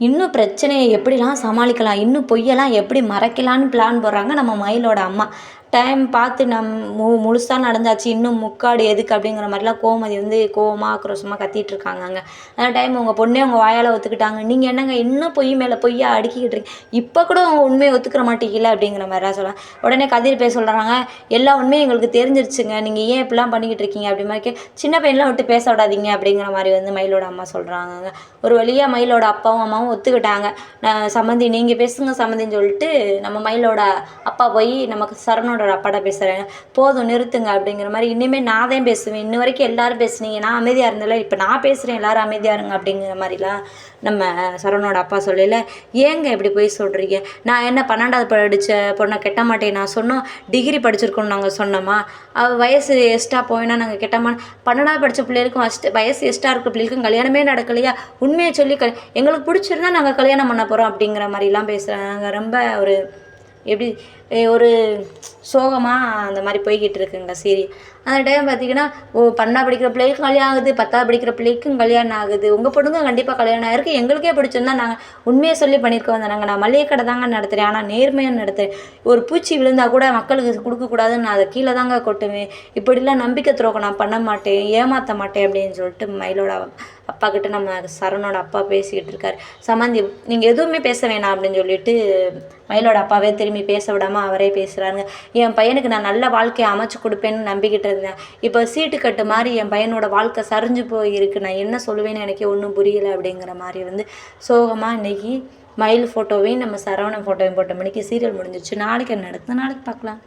இன்னும் பிரச்சனைய எப்படிலாம் சமாளிக்கலாம், இன்னும் பொய்யெல்லாம் எப்படி மறைக்கலான்னு பிளான் போடுறாங்க நம்ம மயிலோட அம்மா. டைம் பார்த்து முழுசா நடந்தாச்சு, இன்னும் முக்காடு எதுக்கு அப்படிங்கிற மாதிரிலாம் கோமதி வந்து கோவமா, ஆக்ரோஷமா கத்திட்டுருக்காங்கங்க. அந்த டைம் உங்க பொண்ணே உங்க வாயால ஒத்துக்கிட்டாங்க. நீங்க என்னங்க இன்னும் பொய் மேல பொய்யா அடுக்கிக்கிட்டு இருக்கீங்க. இப்ப கூட உங்க உண்மைய ஒத்துக்கிற மாட்டீங்கல்ல அப்படிங்கிற மாரிலாம் சொல்றாங்க. உடனே கதிர் சொல்றாங்க, எல்லா உண்மையும் எங்களுக்கு தெரிஞ்சிருச்சுங்க. நீங்க ஏன் இப்படிலாம் பண்ணிக்கிட்டு இருக்கீங்க அப்படி மாரி சின்ன பையன்லாம் விட்டு பேச விடாதீங்க அப்படிங்கிற மாரி வந்து மயிலோட அம்மா சொல்றாங்கங்க. ஒரு வழியா மயிலோட அப்பாவும், அம்மாவும் ஒத்துக்கிட்டாங்க. சம்மந்தி நீங்க பேசுங்க சம்மந்தின்னு சொல்லிட்டு நம்ம மயிலோட அப்பா போய் நமக்கு சரவணோட அப்பாட்ட பேசுறாங்க. போதும் நிறுத்துங்க அப்படிங்கிற மாரி, இனிமே நான் தான் பேசுவேன். இன்ன வரைக்கும் எல்லாரும் பேசுனீங்க. நான் அமைதியா இருந்தேன்ல. இப்ப நான் பேசுறேன். எல்லாரும் அமைதியா இருங்க அப்படிங்கிற மாரிலாம் நம்ம சரவணோட அப்பா சொல்லல. ஏங்க இப்படி பொய் சொல்றீங்க? நான் என்ன 12வது படிச்ச பொண்ண கெட்ட மாட்டேன் நான் சொன்னோம். டிகிரி படிச்சிருக்கோம்னு நாங்க சொன்னோமா? அவ வயசு எக்ஸ்ட்ரா போயினா நாங்க கெட்டமா 12வது படிச்ச பிள்ளைகளுக்கும் வயசு எக்ஸ்ட்ரா இருக்க பிள்ளைகளுக்கும் கல்யாணமே நடக்கலையா? உண்மைய சொல்லி எங்களுக்கு பிடிச்சிருந்தா நாங்க கல்யாணம் பண்ண போறோம் அப்படிங்கிற மாரிலாம் பேசுறாங்க. ரொம்ப ஒரு எப்படி ஒரு சோகமா அந்த மாரி போய்க்கிட்டு இருக்குங்க சீரியல். அந்த டைம் பார்த்தீங்கன்னா, 12 படிக்கிற பிள்ளைக்கும் கல்யாணம் ஆகுது, 10வது படிக்கிற பிள்ளைக்கும் கல்யாணம் ஆகுது. உங்க பொண்ணுக்கும் கண்டிப்பா கல்யாணம் ஆயிருக்கு. எங்களுக்கே பிடிச்சிருந்தா நாங்க உண்மைய சொல்லி பண்ணியிருக்க வந்தோம். நான் மளிகை கடை தாங்க நடத்துறேன். ஆனா நேர்மையா நடத்துறேன். ஒரு பூச்சி விழுந்தா கூட மக்களுக்கு குடுக்கக்கூடாதுன்னு நான் அத கீழ தாங்க கொட்டுவேன். இப்படிலாம் நம்பிக்கை துரோகம் நான் பண்ண மாட்டேன், ஏமாத்த மாட்டேன் அப்படின்னு சொல்லிட்டு மயிலோட அப்பா கிட்ட நம்ம சரவணோட அப்பா பேசிக்கிட்டு இருக்காரு. சம்மந்தி நீங்க எதுவுமே பேச வேணாம் அப்படின்னு சொல்லிட்டு மயிலோட அப்பாவே திரும்பி பேச விடாம அவரே பேசுறாருங்க. என் பையனுக்கு நான் நல்ல வாழ்க்கைய அமைச்சு குடுப்பேன்னு நம்பிக்கிட்டு இருந்தேன். இப்போ சீட்டு கட்டு மாரி என் பையனோட வாழ்க்கை சரிஞ்சு போயிருக்கு. நான் என்ன சொல்லுவேன்னு எனக்கே ஒண்ணும் புரியல அப்படிங்கிற மாரி வந்து சோகமா இன்னைக்கு மயில் ஃபோட்டோவையும் நம்ம சரவணன் ஃபோட்டோவையும் போட்ட மணிக்கு சீரியல் முடிஞ்சிருச்சு. நாளைக்கு என்ன நடக்குது நாளைக்கு பார்க்கலாம்.